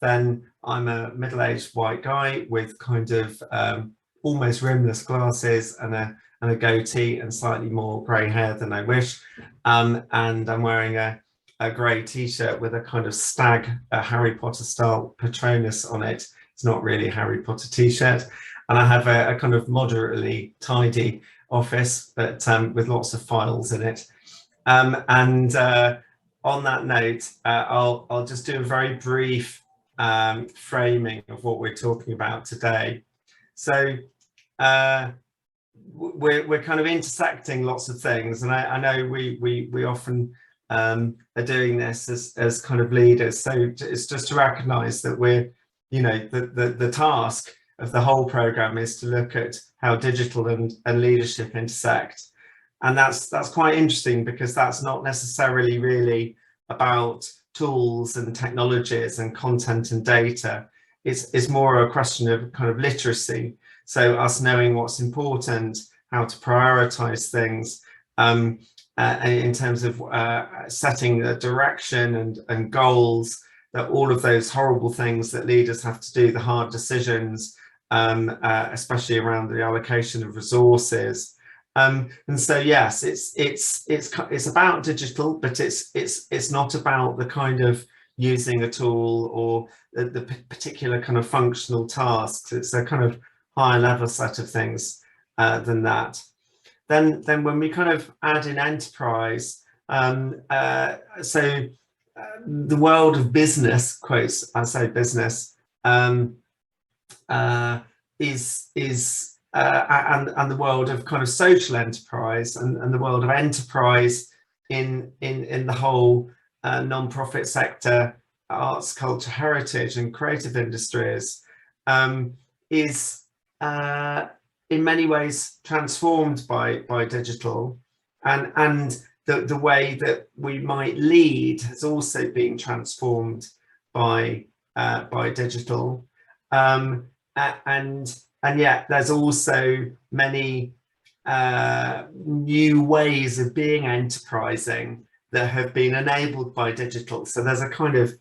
then I'm a middle-aged white guy with kind of almost rimless glasses and a goatee and slightly more grey hair than I wish. And I'm wearing a grey t-shirt with a kind of stag, a Harry Potter style Patronus on it. It's not really a Harry Potter t-shirt. And I have a kind of moderately tidy office, but with lots of files in it. On that note, I'll just do a very brief framing of what we're talking about today. So we're kind of intersecting lots of things, and I know we often are doing this as kind of leaders. So it's just to recognise that we're, you know, the task of the whole programme is to look at how digital and leadership intersect. And that's quite interesting, because that's not necessarily really about tools and technologies and content and data. It's more a question of kind of literacy. So us knowing what's important, how to prioritize things in terms of setting the direction and goals, that all of those horrible things that leaders have to do, the hard decisions, especially around the allocation of resources. And so yes, it's about digital, but it's not about the kind of using a tool or the particular kind of functional tasks. It's a kind of higher level set of things than that. Then when we kind of add in enterprise, the world of business, quotes, I say business, and the world of kind of social enterprise and the world of enterprise in the whole non-profit sector, arts, culture, heritage and creative industries, is in many ways transformed by digital, and the way that we might lead has also been transformed by digital, and yet there's also many new ways of being enterprising that have been enabled by digital. So there's a kind of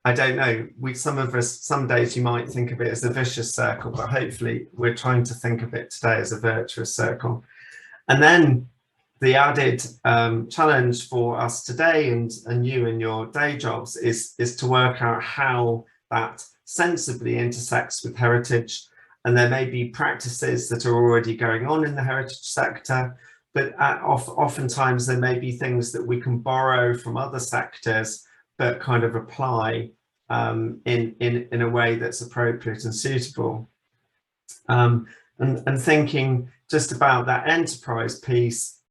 I don't know, some of us, some days you might think of it as a vicious circle, but hopefully we're trying to think of it today as a virtuous circle. And then the added challenge for us today, and you in your day jobs, is to work out how that sensibly intersects with heritage. And there may be practices that are already going on in the heritage sector, but oftentimes there may be things that we can borrow from other sectors but kind of apply in a way that's appropriate and suitable. And thinking just about that enterprise piece,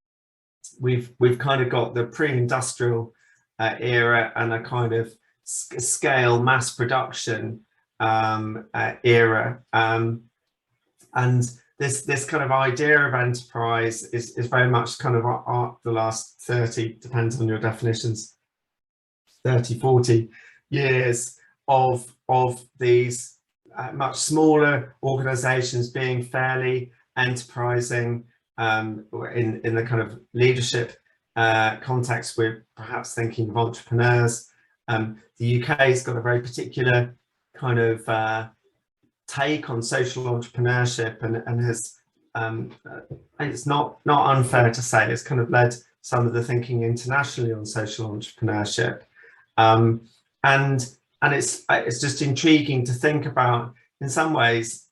we've kind of got the pre-industrial era and a kind of scale mass production era, and this kind of idea of enterprise is very much kind of the last 30, depends on your definitions, 30, 40 years of these much smaller organizations being fairly enterprising in the kind of leadership context. We're perhaps thinking of entrepreneurs. The UK has got a very particular kind of take on social entrepreneurship, and has it's not unfair to say it's kind of led some of the thinking internationally on social entrepreneurship, and it's just intriguing to think about. In some ways,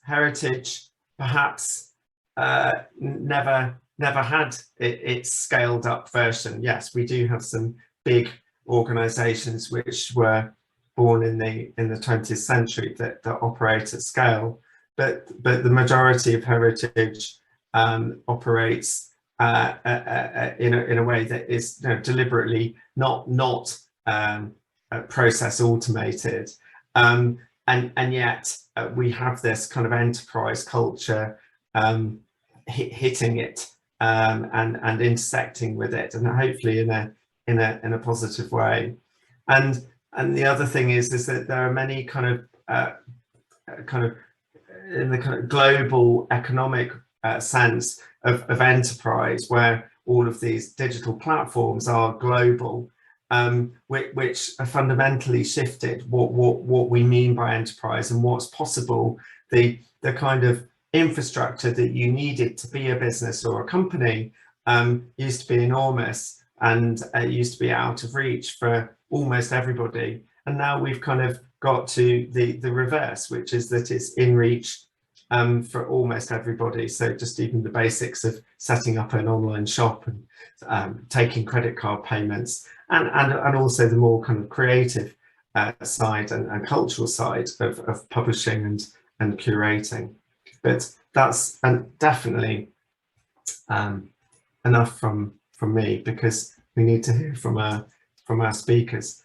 heritage perhaps never had its scaled up version. Yes, we do have some big organizations which were born in the 20th century that operate at scale, but the majority of heritage operates in a way that is, you know, deliberately not process automated, and yet we have this kind of enterprise culture hitting it and intersecting with it, and hopefully in a positive way. And the other thing is that there are many kind of in the kind of global economic sense of enterprise, where all of these digital platforms are global, which are fundamentally shifted what we mean by enterprise and what's possible. The kind of infrastructure that you needed to be a business or a company used to be enormous, and it used to be out of reach for almost everybody. And now we've kind of got to the reverse, which is that it's in reach for almost everybody. So just even the basics of setting up an online shop and taking credit card payments, and also the more kind of creative side and cultural side of publishing and curating. But that's definitely enough from me, because we need to hear from our speakers.